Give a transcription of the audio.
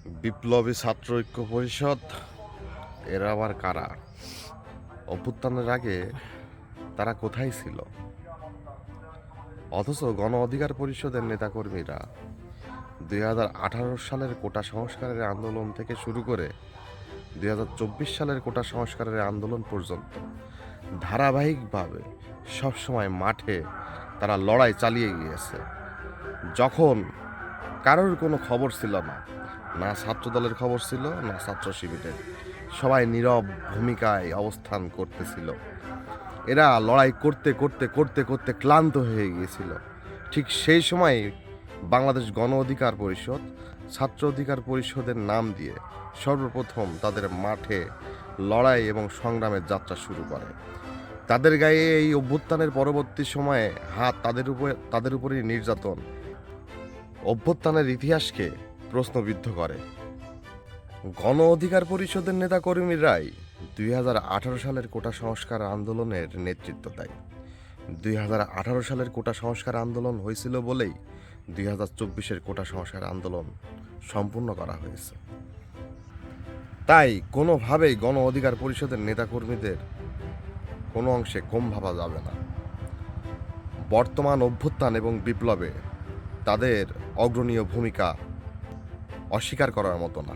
বিপ্লবী ছাত্র ঐক্য পরিষদ এরা আবার কারা? অভ্যুত্থানের আগে তারা কোথায় ছিল? অথচ গণ অধিকার পরিষদের নেতাকর্মীরা 2018 সালের কোটা সংস্কারের আন্দোলন থেকে শুরু করে 2024 সালের কোটা সংস্কারের আন্দোলন পর্যন্ত ধারাবাহিকভাবে সবসময় মাঠে তারা লড়াই চালিয়ে গিয়েছে। যখন কারোর কোনো খবর ছিল না, না ছাত্রদলের খবর ছিল, না ছাত্র শিবিরের, সবাই নীরব ভূমিকায় অবস্থান করতেছিল। এরা লড়াই করতে করতে করতে করতে ক্লান্ত হয়ে গিয়েছিল। ঠিক সেই সময় বাংলাদেশ গণ অধিকার পরিষদ ছাত্র অধিকার পরিষদের নাম দিয়ে সর্বপ্রথম তাদের মাঠে লড়াই এবং সংগ্রামের যাত্রা শুরু করে। তাদের গায়ে এই অভ্যুত্থানের পরবর্তী সময়ে তাদের উপরই নির্যাতন অভ্যুত্থানের ইতিহাসকে প্রশ্নবিদ্ধ করে। গণ অধিকার পরিষদের নেতাকর্মীরাই 2018 সালের কোটা সংস্কার আন্দোলনের নেতৃত্ব দেয়। 2018 সালের কোটা সংস্কার আন্দোলন হয়েছিল বলেই 2024-এর কোটা সংস্কার আন্দোলন সম্পূর্ণ করা হয়েছে। তাই কোনোভাবেই গণ অধিকার পরিষদের নেতাকর্মীদের কোনো অংশে কম ভাবা যাবে না। বর্তমান অভ্যুত্থান এবং বিপ্লবে তাদের অগ্রণীয় ভূমিকা অস্বীকার করার মতো না।